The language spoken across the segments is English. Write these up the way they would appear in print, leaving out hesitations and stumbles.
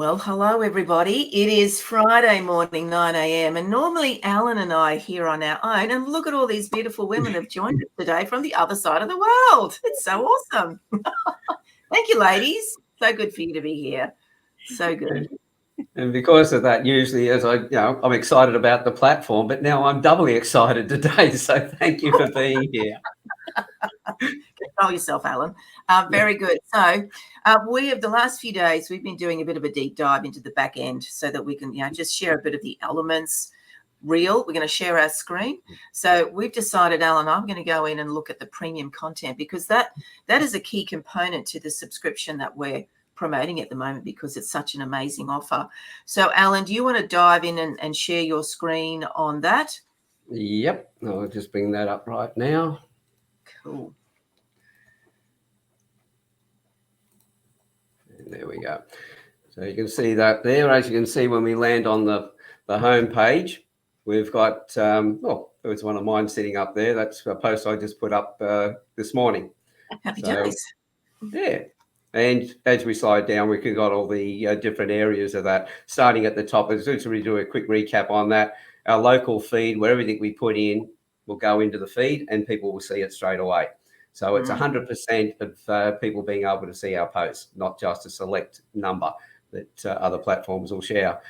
Well, hello, everybody. It is Friday morning, 9 a.m. And normally Alan and I are here on our own. And look at all these beautiful women have joined us today from the other side of the world. It's so awesome. Thank you, ladies. So good for you to be here. So good. And because of that, usually I'm excited about the platform, but now I'm doubly excited today. So thank you for being here. Control yourself, Alan. Very good. So we have the last few days, we've been doing a bit of a deep dive into the back end so that we can, just share a bit of the elements. We're going to share our screen. So we've decided, Alan, I'm going to go in and look at the premium content because that is a key component to the subscription that we're promoting at the moment because it's such an amazing offer. So Alan, do you want to dive in and share your screen on that? Yep. I'll just bring that up right now. Cool. And there we go. So you can see that there. As you can see, when we land on the home page, we've got, there's one of mine sitting up there. That's a post I just put up this morning. Happy days. Yeah. And as we slide down, we can got all the different areas of that. Starting at the top, as soon as we do a quick recap on that, our local feed, where everything we put in will go into the feed and people will see it straight away. So it's 100% of people being able to see our posts, not just a select number that other platforms will share.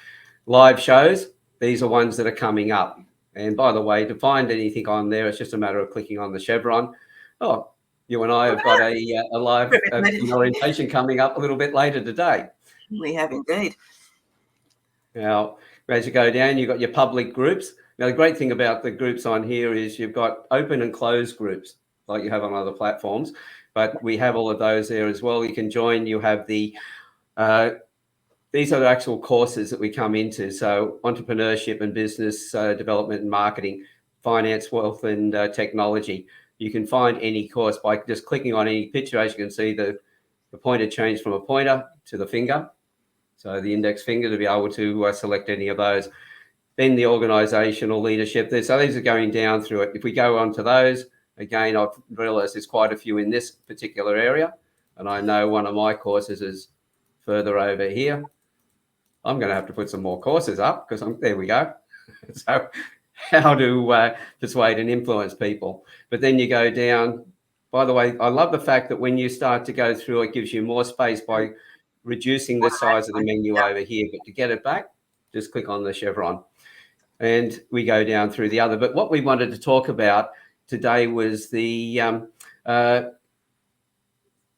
Live shows, these are ones that are coming up. And by the way, to find anything on there, it's just a matter of clicking on the chevron. Oh, you and I have got a live orientation coming up a little bit later today. We have indeed. Now, as you go down, you've got your public groups. Now, the great thing about the groups on here is you've got open and closed groups like you have on other platforms, but we have all of those there as well. You can join. You have the these are the actual courses that we come into. So entrepreneurship and business development and marketing, finance, wealth and technology. You can find any course by just clicking on any picture. As you can see, the pointer changed from a pointer to the finger. So the index finger to be able to select any of those. Then the organizational leadership. So these are going down through it. If we go on to those, again, I've realized there's quite a few in this particular area. And I know one of my courses is further over here. I'm going to have to put some more courses up because there we go. So how to persuade and influence people. But then you go down. By the way, I love the fact that when you start to go through, it gives you more space by reducing the size of the menu over here. But to get it back, just click on the chevron. And we go down through the other. But what we wanted to talk about today was the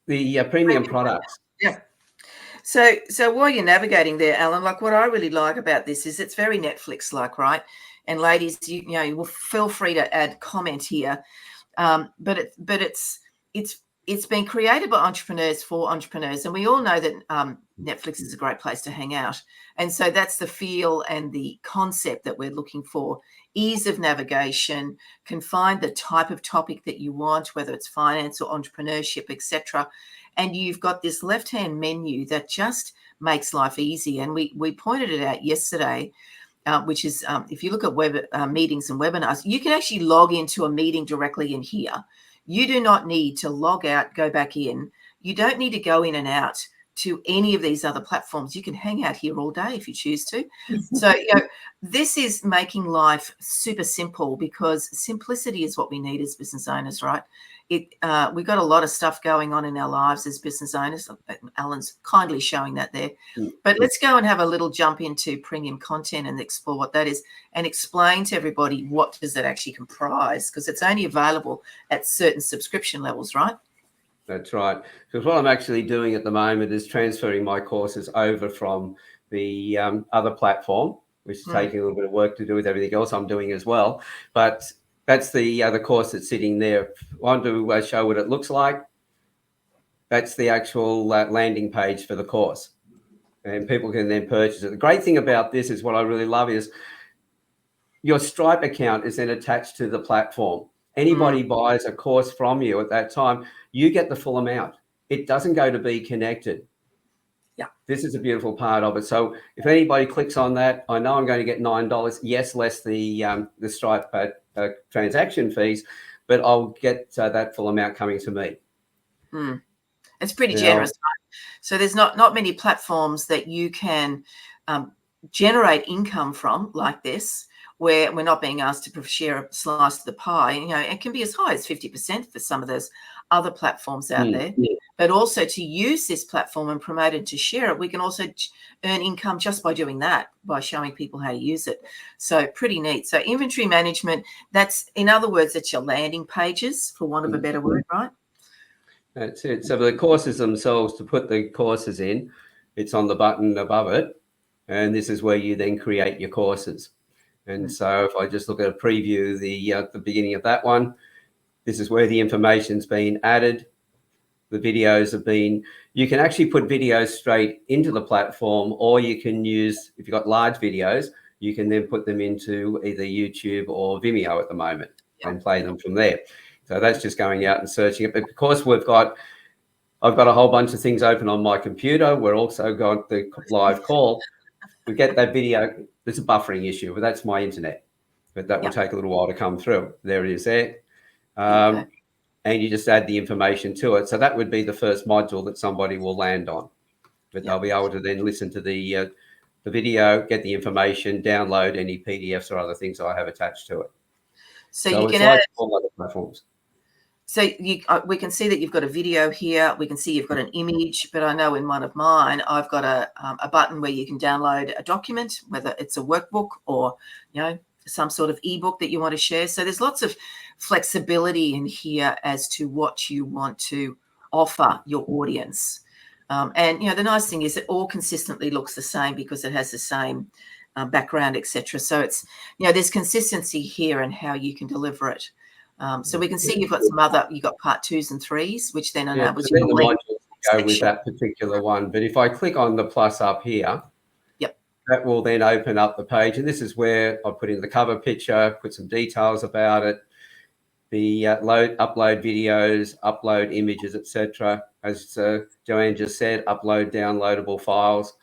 premium products. Yeah. So while you're navigating there, Alan, like what I really like about this is it's very Netflix-like, right? And ladies, you will feel free to add comment here. But it's been created by entrepreneurs for entrepreneurs, and we all know that Netflix is a great place to hang out. And so that's the feel and the concept that we're looking for. Ease of navigation, can find the type of topic that you want, whether it's finance or entrepreneurship, etc. And you've got this left-hand menu that just makes life easy. And we pointed it out yesterday, which is if you look at web meetings and webinars, you can actually log into a meeting directly in here. You do not need to log out, go back in. You don't need to go in and out to any of these other platforms. You can hang out here all day if you choose to. So this is making life super simple because simplicity is what we need as business owners, right? We've got a lot of stuff going on in our lives as business owners. Alan's kindly showing that there. But let's go and have a little jump into premium content and explore what that is and explain to everybody what does that actually comprise, because it's only available at certain subscription levels, right? That's right. Because what I'm actually doing at the moment is transferring my courses over from the other platform, which is taking a little bit of work to do with everything else I'm doing as well. But that's the course that's sitting there. I want to show what it looks like. That's the actual landing page for the course. And people can then purchase it. The great thing about this is what I really love is your Stripe account is then attached to the platform. Anybody buys a course from you at that time, you get the full amount. It doesn't go to BEEKonnected. Yeah. This is a beautiful part of it. So if anybody clicks on that, I know I'm going to get $9. Yes, less the Stripe transaction fees, but I'll get that full amount coming to me. It's pretty generous, right? So there's not many platforms that you can generate income from like this, where we're not being asked to share a slice of the pie. You know, it can be as high as 50% for some of those other platforms out there. But also to use this platform and promote it, to share it, we can also earn income just by doing that, by showing people how to use it. So pretty neat. So inventory management, that's, in other words, it's your landing pages, for want of a better word, right? That's it. So the courses themselves, to put the courses in, it's on the button above it. And this is where you then create your courses. And so if I just look at a preview, the beginning of that one, this is where the information's been added. The videos have been, you can actually put videos straight into the platform, or you can use, if you've got large videos, you can then put them into either YouTube or Vimeo at the moment and play them from there. So that's just going out and searching it. But because I've got a whole bunch of things open on my computer, we're also got the live call. We get that video. There's a buffering issue, but that's my internet. But that will take a little while to come through. There it is there. And you just add the information to it. So that would be the first module that somebody will land on. But they'll be able to then listen to the video, get the information, download any PDFs or other things I have attached to it. So you can add all other platforms. So we can see that you've got a video here. We can see you've got an image, but I know in one of mine, I've got a button where you can download a document, whether it's a workbook or, you know, some sort of ebook that you want to share. So there's lots of flexibility in here as to what you want to offer your audience. And, you know, the nice thing is it all consistently looks the same because it has the same background, etc. So it's, you know, there's consistency here in how you can deliver it. So we can see you've got some other, you've got part 2s and 3s, which then enables you to link go with that particular one. But if I click on the plus up here, that will then open up the page. And this is where I put in the cover picture, put some details about it, the upload videos, upload images, etc. As Joanne just said, upload downloadable files.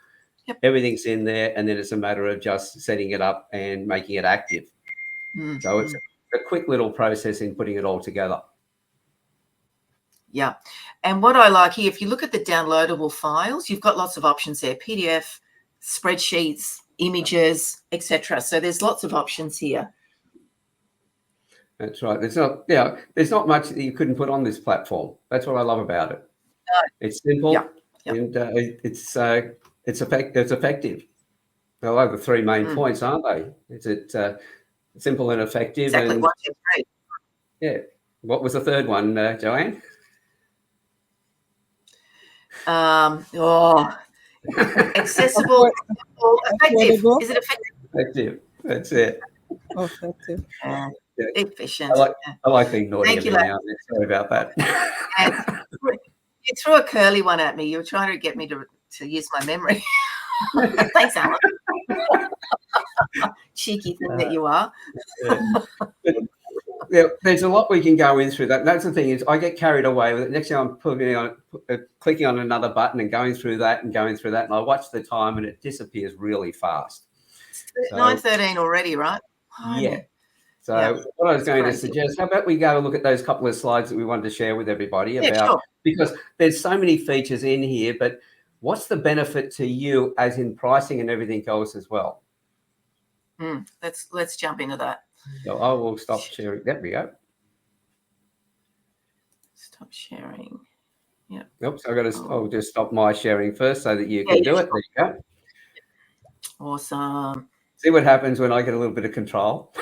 Everything's in there, and then it's a matter of just setting it up and making it active. So it's a quick little process in putting it all together. Yeah. And what I like here, if you look at the downloadable files, you've got lots of options there: PDF, spreadsheets, images, etc. So there's lots of options here. That's right. There's not much that you couldn't put on this platform. That's what I love about it. It's simple and it's effective. Well, over 3 main points, aren't they? Is it simple and effective? Exactly. And, 1, 2, 3. Yeah. What was the third one, Joanne? Accessible, effective. Is it effective? Effective. That's it. Effective. Efficient. I like being naughty every now and then. Sorry about that. And you threw a curly one at me. You were trying to get me to use my memory. Thanks, Alan. Cheeky thing that you are. There's a lot we can go in through that. That's the thing, is I get carried away with it. Next thing I'm clicking on another button and going through that, and I watch the time and it disappears really fast. It's 9:13 already, right? Yeah. So what I was going to suggest, how about we go and look at those couple of slides that we wanted to share with everybody about, because there's so many features in here, but what's the benefit to you as in pricing and everything else as well? Let's jump into that. So I will stop sharing. There we go. Stop sharing. Yeah. Oops, I'll just stop my sharing first so that you can do it. There you go. Awesome. See what happens when I get a little bit of control.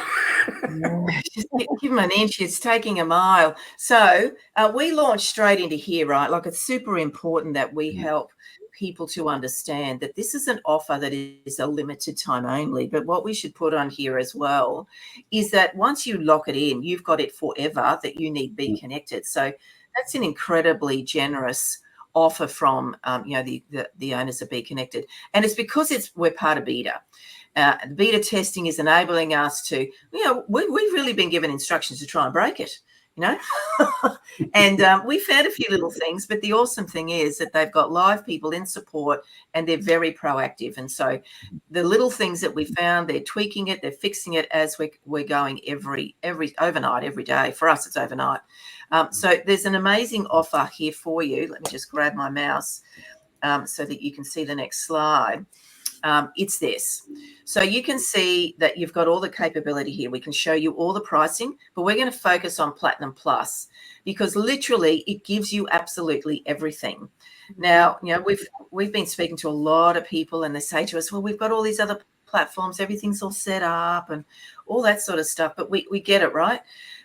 Just give them an inch. It's taking a mile. So we launched straight into here, right? Like, it's super important that we help people to understand that this is an offer that is a limited time only. But what we should put on here as well is that once you lock it in, you've got it forever, that you need BEEKonnected. So that's an incredibly generous offer from the owners of BEEKonnected, and it's because we're part of beta. The beta testing is enabling us to, we've really been given instructions to try and break it, and we found a few little things, but the awesome thing is that they've got live people in support and they're very proactive. And so the little things that we found, they're tweaking it, they're fixing it as we're going every overnight, every day. For us, it's overnight. So there's an amazing offer here for you. Let me just grab my mouse. so that you can see the next slide. It's this. So you can see that you've got all the capability here. We can show you all the pricing, but we're going to focus on Platinum Plus because literally it gives you absolutely everything. Now, we've been speaking to a lot of people and they say to us, well, we've got all these other platforms, everything's all set up and all that sort of stuff, but we get it, right?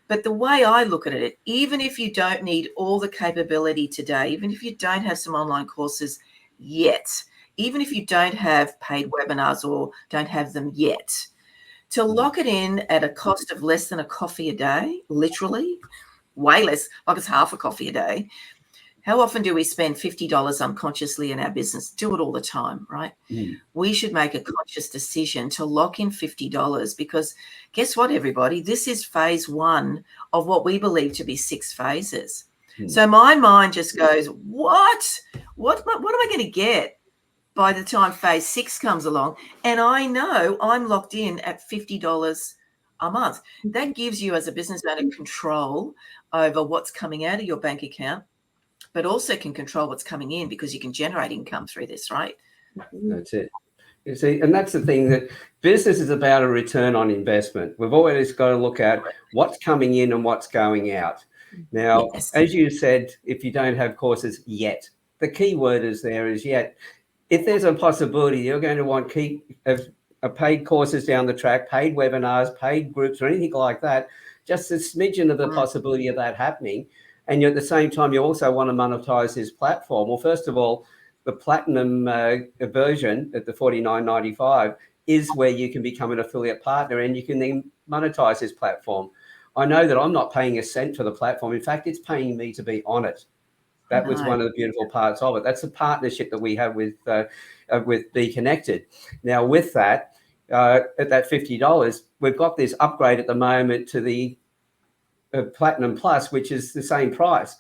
But the way I look at it, even if you don't need all the capability today, even if you don't have some online courses yet, even if you don't have paid webinars or don't have them yet, to lock it in at a cost of less than a coffee a day, literally, way less, like it's half a coffee a day. How often do we spend $50 unconsciously in our business? Do it all the time, right? We should make a conscious decision to lock in $50 because guess what, everybody? This is phase 1 of what we believe to be 6 phases. So my mind just goes, what am I going to get by the time phase 6 comes along? And I know I'm locked in at $50 a month. That gives you as a business owner control over what's coming out of your bank account, but also can control what's coming in because you can generate income through this, right? That's it. You see, and that's the thing, that business is about a return on investment. We've always got to look at what's coming in and what's going out. Now, as you said, if you don't have courses yet, the key word is there is yet. If there's a possibility, you're going to want paid courses down the track, paid webinars, paid groups or anything like that, just a smidgen of the possibility of that happening. And at the same time, you also want to monetize this platform. Well, first of all, the Platinum version at the $49.95 is where you can become an affiliate partner and you can then monetize this platform. I know that I'm not paying a cent for the platform. In fact, it's paying me to be on it. That was one of the beautiful parts of it. That's a partnership that we have with BEEKonnected. Now, with that, at that $50, we've got this upgrade at the moment to the Platinum Plus, which is the same price.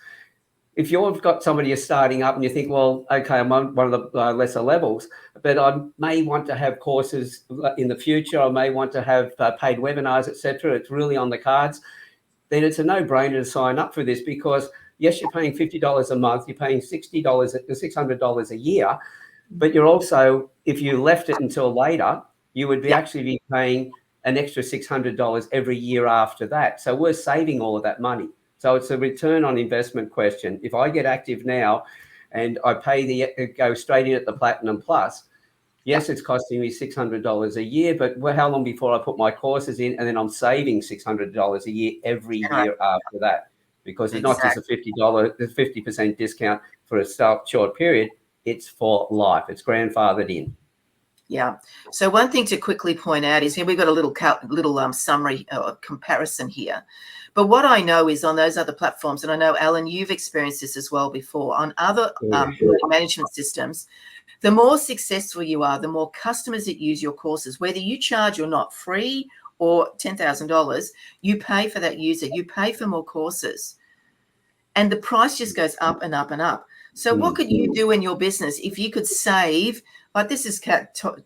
If you've got somebody you're starting up and you think, well, okay, I'm on one of the lesser levels, but I may want to have courses in the future, I may want to have paid webinars, etc. It's really on the cards. Then it's a no-brainer to sign up for this because, yes, you're paying $50 a month, you're paying $600 a year, but you're also, if you left it until later, you would be actually be paying an extra $600 every year after that. So we're saving all of that money. So it's a return on investment question. If I get active now and I go straight in at the Platinum Plus, yes, it's costing me $600 a year, but how long before I put my courses in and then I'm saving $600 a year every year after that? Because it's not just a $50% discount for a short period, it's for life. It's grandfathered in. Yeah. So one thing to quickly point out is here we've got a little summary comparison here. But what I know is on those other platforms, and I know, Alan, you've experienced this as well before, on other management systems, the more successful you are, the more customers that use your courses, whether you charge or not, free or $10,000, you pay for that user, you pay for more courses. And the price just goes up and up and up. So what could you do in your business if you could save, like this is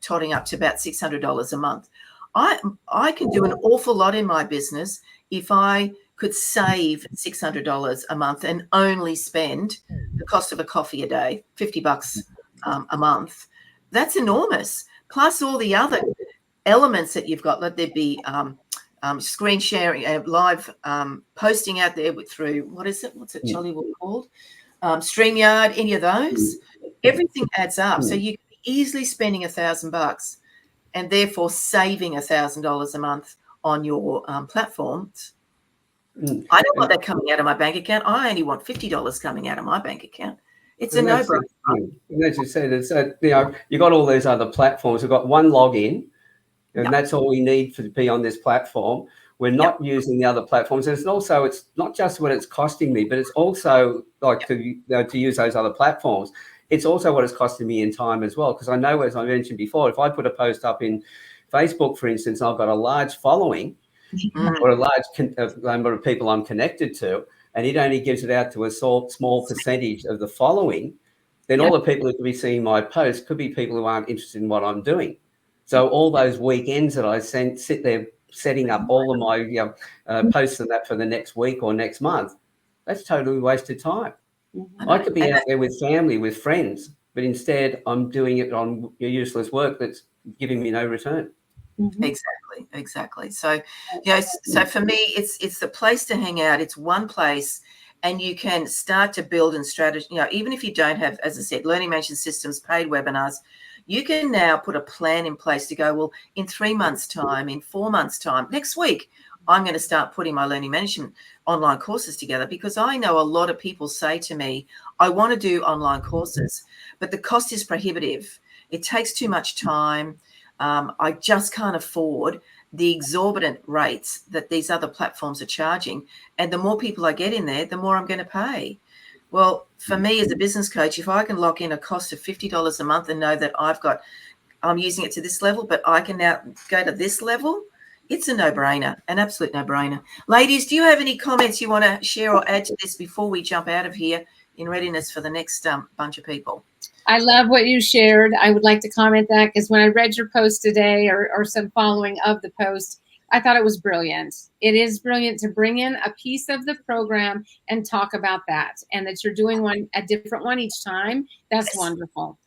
totting up to about $600 a month. I can do an awful lot in my business if I could save $600 a month and only spend the cost of a coffee a day, $50 a month. That's enormous. Plus all the other elements that you've got, let there be screen sharing, live posting out there through, what's it, Charlie, what called? StreamYard, any of those, everything adds up. So you can be easily spending $1,000 and therefore saving $1,000 a month on your platforms. I don't want that coming out of my bank account. I only want $50 coming out of my bank account. It's a no-brainer. And as you said, it's you've got all these other platforms. We've got one login, and that's all we need to be on this platform. We're not using the other platforms. And it's not just what it's costing me, but it's also like to use those other platforms. It's also what it's costing me in time as well. Because I know, as I mentioned before, if I put a post up in Facebook, for instance, I've got a large following or a large number of people I'm connected to, and it only gives it out to a small percentage of the following, then all the people who could be seeing my post could be people who aren't interested in what I'm doing. So all those weekends that I sit there setting up all of my posts and that for the next week or next month, that's totally wasted time. I could be out there with family, with friends, but instead I'm doing it on useless work that's giving me no return. Exactly. So, so for me, it's the place to hang out. It's one place, and you can start to build and strategy. Even if you don't have, as I said, learning management systems, paid webinars, you can now put a plan in place to go, well, in 3 months' time, in 4 months' time, next week, I'm going to start putting my learning management online courses together, because I know a lot of people say to me, I want to do online courses, but the cost is prohibitive. It takes too much time. I just can't afford the exorbitant rates that these other platforms are charging. And the more people I get in there, the more I'm going to pay. Well, for me as a business coach, if I can lock in a cost of $50 a month and know that I'm using it to this level, but I can now go to this level, it's a no-brainer, an absolute no-brainer. Ladies, do you have any comments you want to share or add to this before we jump out of here in readiness for the next bunch of people? I love what you shared. I would like to comment that, because when I read your post today, or some following of the post, I thought it was brilliant. It is brilliant to bring in a piece of the program and talk about that, and that you're doing a different one each time. That's wonderful.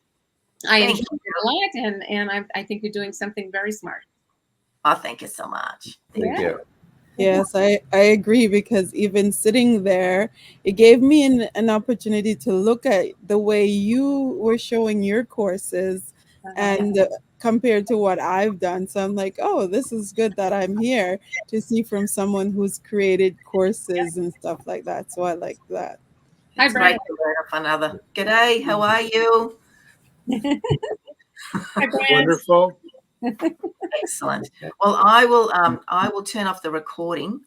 I enjoyed it a lot, and I think you're doing something very smart. Oh, thank you so much. Thank you. Yes, I agree, because even sitting there, it gave me an opportunity to look at the way you were showing your courses and compared to what I've done. So I'm like, oh, this is good that I'm here to see from someone who's created courses and stuff like that. So I like that. It's great to learn off another. G'day, how are you? Wonderful. Excellent. Well, I will turn off the recording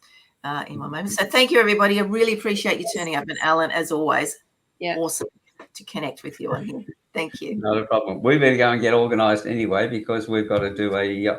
in one moment. So thank you, everybody. I really appreciate you turning up. And Alan, as always, awesome to connect with you on here. Thank you. Not a problem. We better go and get organised anyway, because we've got to do a